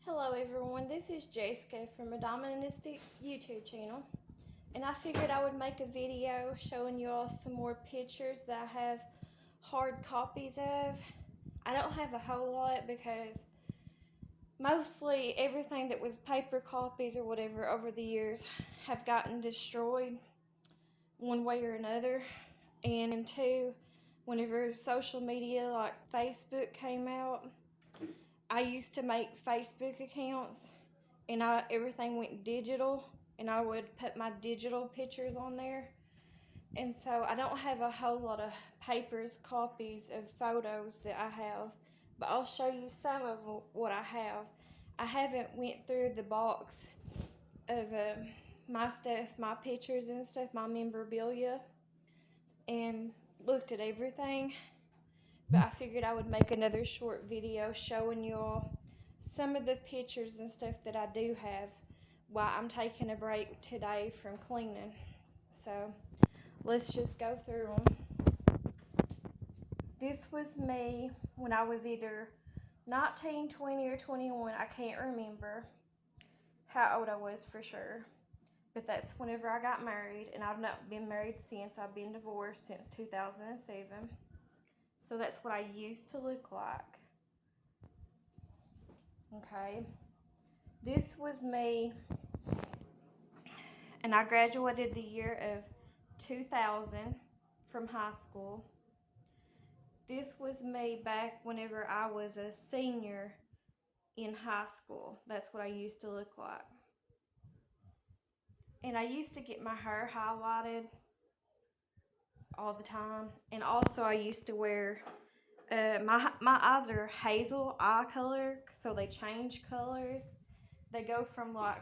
Hello everyone, this is Jessica from Adoministics YouTube channel, and I figured I would make a video showing you all some more pictures that I have hard copies of. I don't have a whole lot because mostly everything that was paper copies or whatever over the years have gotten destroyed one way or another. And two, whenever social media like Facebook came out, I used to make Facebook accounts and everything went digital, and I would put my digital pictures on there. And so I don't have a whole lot of papers, copies of photos that I have, but I'll show you some of what I have. I haven't went through the box of my stuff, my pictures and stuff, my memorabilia, and looked at everything. But I figured I would make another short video showing you all some of the pictures and stuff that I do have while I'm taking a break today from cleaning. So let's just go through them. This was me when I was either 19, 20, or 21. I can't remember how old I was for sure. But that's whenever I got married, and I've not been married since. I've been divorced since 2007. So that's what I used to look like. Okay. This was me, and I graduated the year of 2000 from high school. This was me back whenever I was a senior in high school. That's what I used to look like. And I used to get my hair highlighted all the time. And also I used to wear, my eyes are hazel eye color, so they change colors. They go from like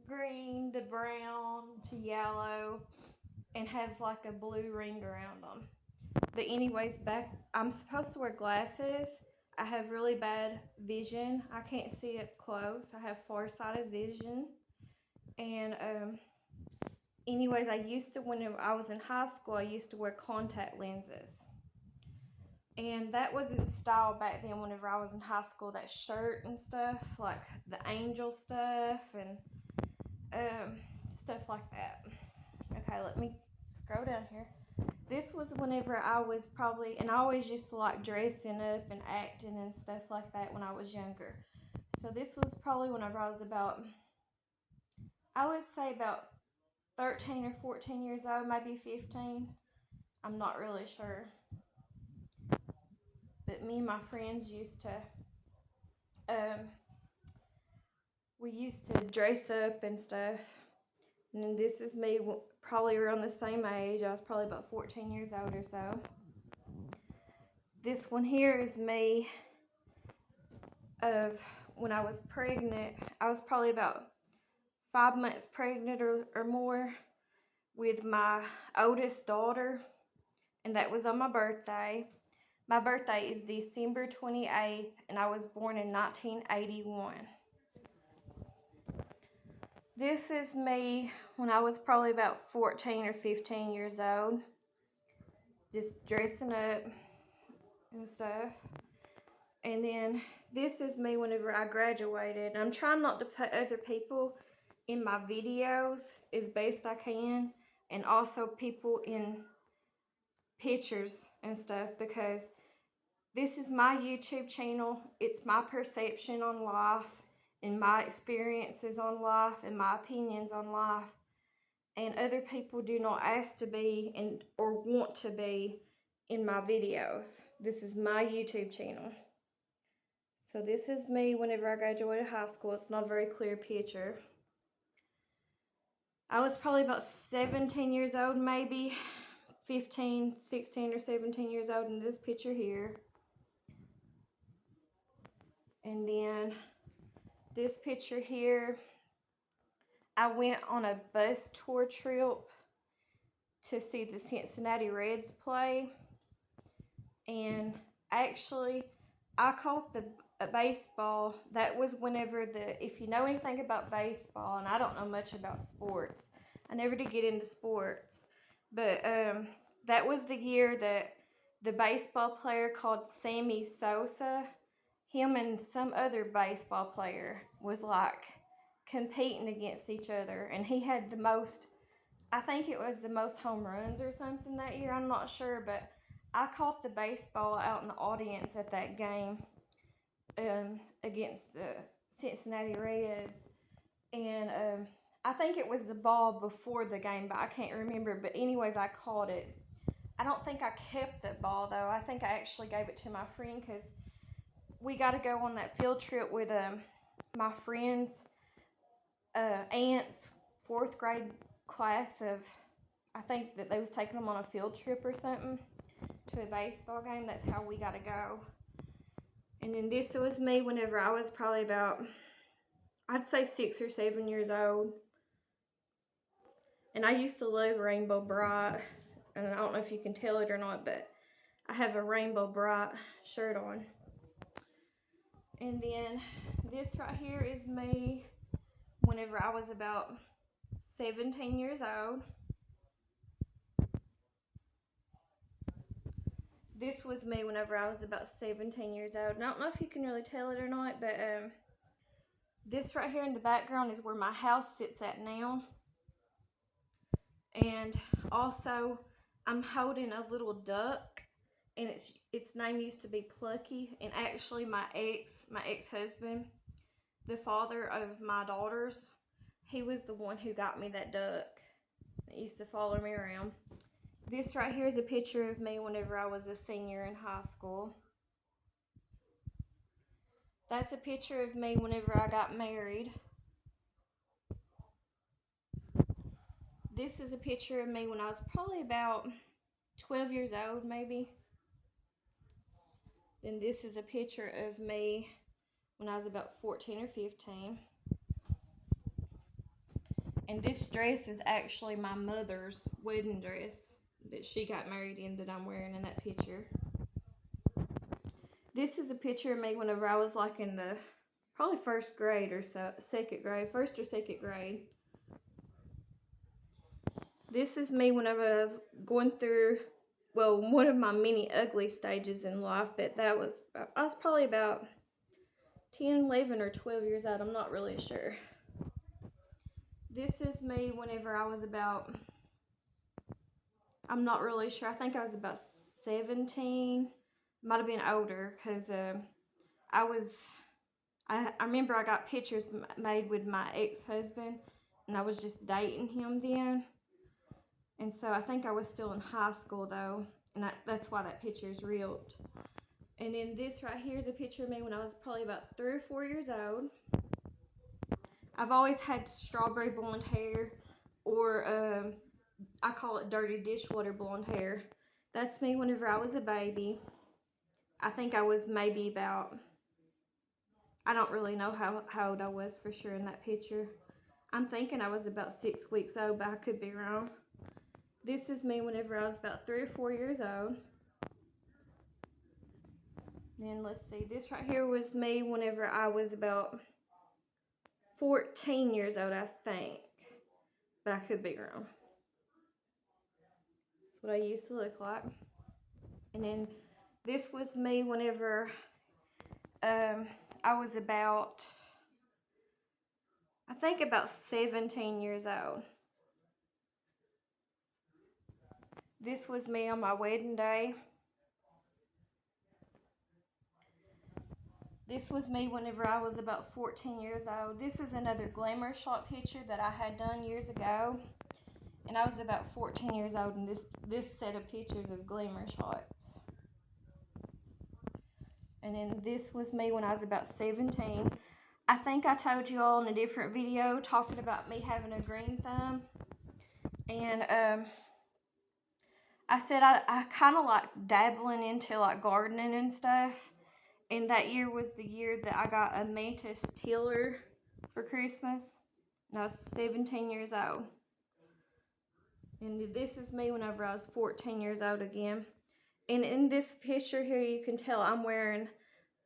green to brown to yellow and have like a blue ring around them. But anyways, I'm supposed to wear glasses. I have really bad vision. I can't see up close. I have far-sighted vision. And anyways, when I was in high school, I used to wear contact lenses. And that was in style back then whenever I was in high school, that shirt and stuff, like the angel stuff and stuff like that. Okay, let me scroll down here. This was whenever I was probably, and I always used to like dressing up and acting and stuff like that when I was younger. So this was probably whenever I was about, I would say about 13 or 14 years old, maybe 15. I'm not really sure. But me and my friends used to, we used to dress up and stuff. And then this is me probably around the same age. I was probably about 14 years old or so. This one here is me of when I was pregnant. I was probably about 5 months pregnant or more with my oldest daughter, and that was on my birthday. My birthday is December 28th, and I was born in 1981. This is me when I was probably about 14 or 15 years old, just dressing up and stuff. And then this is me whenever I graduated. I'm trying not to put other people in my videos as best I can, and also people in pictures and stuff, because this is my YouTube channel. It's my perception on life and my experiences on life and my opinions on life, and other people do not ask to be or want to be in my videos. This is my YouTube channel. So this is me whenever I graduated high school. It's not a very clear picture. I was probably about 17 years old, maybe 15, 16 or 17 years old in this picture here. And then this picture here, I went on a bus tour trip to see the Cincinnati Reds play. And actually, I caught a baseball. That was whenever if you know anything about baseball, and I don't know much about sports, I never did get into sports, but that was the year that the baseball player called Sammy Sosa him and some other baseball player was like competing against each other, and he had the most, I think it was the most home runs or something that year. I'm not sure, but I caught the baseball out in the audience at that game against the Cincinnati Reds, and I think it was the ball before the game, but I can't remember. But anyways, I caught it. I don't think I kept the ball though. I think I actually gave it to my friend because we got to go on that field trip with my friend's aunt's 4th grade class of, I think that they was taking them on a field trip or something to a baseball game. That's how we got to go. And then this was me whenever I was probably about, I'd say 6 or 7 years old. And I used to love Rainbow Brite. And I don't know if you can tell it or not, but I have a Rainbow Brite shirt on. And then this right here is me whenever I was about 17 years old. This was me whenever I was about 17 years old. And I don't know if you can really tell it or not, but this right here in the background is where my house sits at now. And also, I'm holding a little duck, and its name used to be Plucky. And actually, my ex-husband, the father of my daughters, he was the one who got me that duck. It used to follow me around. This right here is a picture of me whenever I was a senior in high school. That's a picture of me whenever I got married. This is a picture of me when I was probably about 12 years old, maybe. Then this is a picture of me when I was about 14 or 15. And this dress is actually my mother's wedding dress that she got married in that I'm wearing in that picture. This is a picture of me whenever I was like in the probably 1st grade or so, 2nd grade, 1st or 2nd grade. This is me whenever I was going through, well, one of my many ugly stages in life, but I was probably about 10, 11, or 12 years old. I'm not really sure. This is me whenever I was about, I'm not really sure. I think I was about 17. Might have been older because I remember I got pictures made with my ex-husband, and I was just dating him then. And so I think I was still in high school though, and that's why that picture is reeled. And then this right here is a picture of me when I was probably about 3 or 4 years old. I've always had strawberry blonde hair, or I call it dirty dishwater blonde hair. That's me whenever I was a baby. I think I was maybe about, I don't really know how old I was for sure in that picture. I'm thinking I was about 6 weeks old, but I could be wrong. This is me whenever I was about 3 or 4 years old. Then let's see, this right here was me whenever I was about 14 years old, I think. But I could be wrong. That's what I used to look like. And then this was me whenever I was about, I think about 17 years old. This was me on my wedding day. This was me whenever I was about 14 years old. This is another glamour shot picture that I had done years ago. And I was about 14 years old in this set of pictures of glamour shots. And then this was me when I was about 17. I think I told you all in a different video talking about me having a green thumb. And I said I kind of like dabbling into like gardening and stuff. And that year was the year that I got a Mantis tiller for Christmas. And I was 17 years old. And this is me whenever I was 14 years old again. And in this picture here, you can tell I'm wearing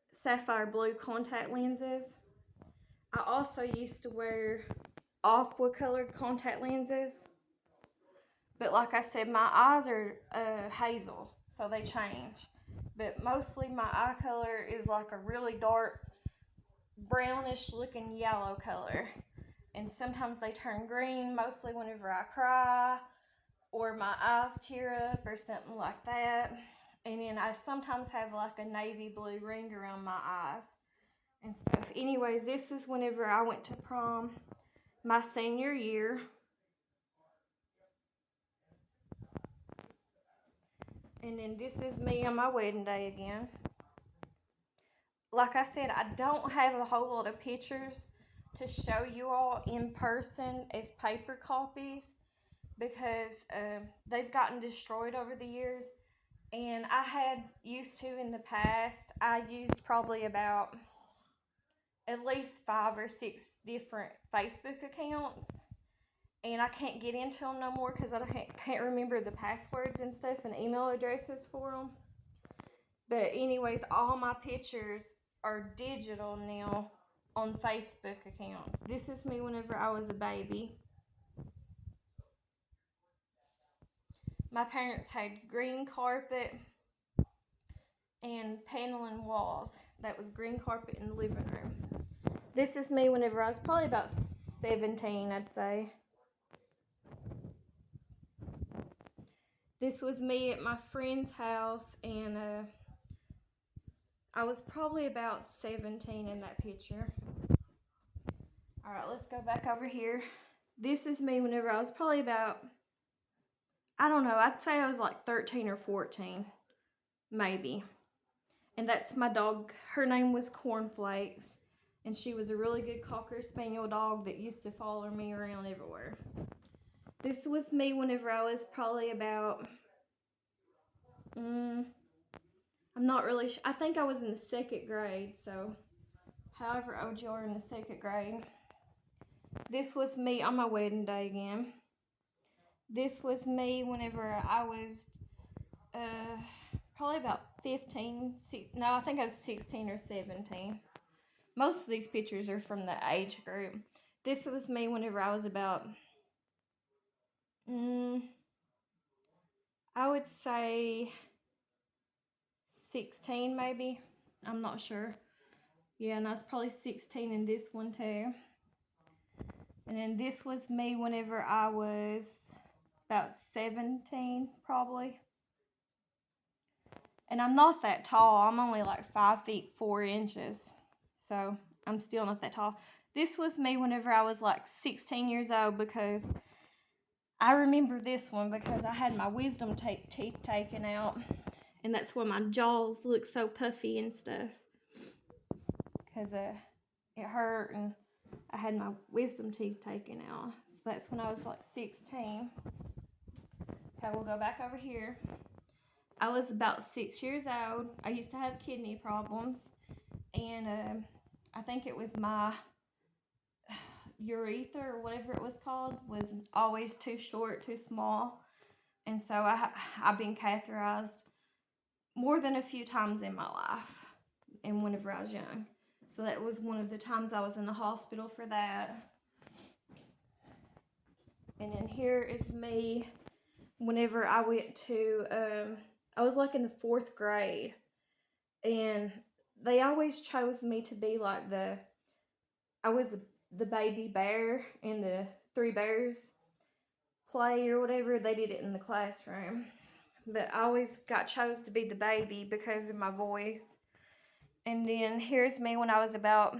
sapphire blue contact lenses. I also used to wear aqua colored contact lenses. But like I said, my eyes are hazel, so they change. but mostly my eye color is like a really dark brownish looking yellow color, and sometimes they turn green, mostly whenever I cry or my eyes tear up or something like that. And then I sometimes have like a navy blue ring around my eyes and stuff. Anyways, this is whenever I went to prom my senior year. And then this is me on my wedding day again. Like I said, I don't have a whole lot of pictures to show you all in person as paper copies because they've gotten destroyed over the years. And I had used to in the past, I used probably about at least 5 or 6 different Facebook accounts. And I can't get into them no more because I can't remember the passwords and stuff and email addresses for them. But anyways, all my pictures are digital now on Facebook accounts. This is me whenever I was a baby. My parents had green carpet and paneling walls. That was green carpet in the living room. This is me whenever I was probably about 17, I'd say. This was me at my friend's house, and I was probably about 17 in that picture. Alright, let's go back over here. This is me whenever I was probably about, I don't know, I'd say I was like 13 or 14, maybe. And that's my dog. Her name was Cornflakes, and she was a really good Cocker Spaniel dog that used to follow me around everywhere. This was me whenever I was probably about, I'm not really sure. I think I was in the 2nd grade, so however old you are in the 2nd grade. This was me on my wedding day again. This was me whenever I was probably about 15, no, I think I was 16 or 17. Most of these pictures are from the age group. This was me whenever I was about, I would say 16 maybe. I'm not sure. Yeah, and I was probably 16 in this one too. And then this was me whenever I was about 17 probably. And I'm not that tall. I'm only like 5 feet 4 inches. So I'm still not that tall. This was me whenever I was like 16 years old, because I remember this one because I had my wisdom teeth taken out. And that's why my jaws look so puffy and stuff. Because it hurt and I had my wisdom teeth taken out. So that's when I was like 16. Okay, we'll go back over here. I was about 6 years old. I used to have kidney problems. And I think it was my urethra or whatever it was called was always too short, too small. And so I've been catheterized more than a few times in my life and whenever I was young. So that was one of the times I was in the hospital for that. And then here is me whenever I went to, I was like in the 4th grade. And they always chose me to be like I was the baby bear in the Three Bears play or whatever. They did it in the classroom. But I always got chose to be the baby because of my voice. And then here's me when I was about,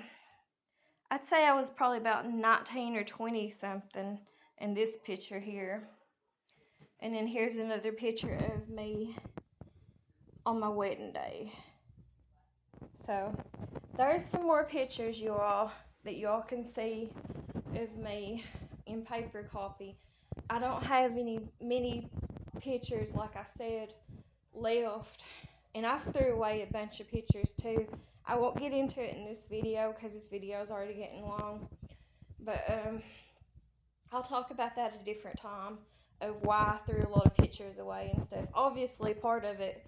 I'd say I was probably about 19 or 20 something in this picture here. And then here's another picture of me on my wedding day. So there's some more pictures that you all can see of me in paper copy. I don't have many pictures, like I said, left. And I threw away a bunch of pictures too. I won't get into it in this video because this video is already getting long. But I'll talk about that at a different time of why I threw a lot of pictures away and stuff. Obviously, part of it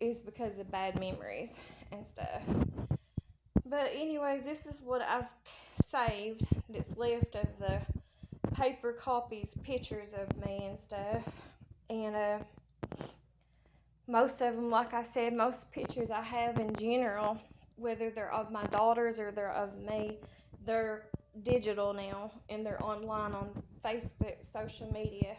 is because of bad memories and stuff. But anyways, this is what I've saved that's left of the paper copies, pictures of me and stuff. And most of them, like I said, most pictures I have in general, whether they're of my daughters or they're of me, they're digital now and they're online on Facebook, social media.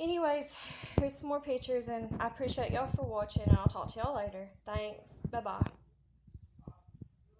Anyways, here's some more pictures, and I appreciate y'all for watching, and I'll talk to y'all later. Thanks. Bye-bye.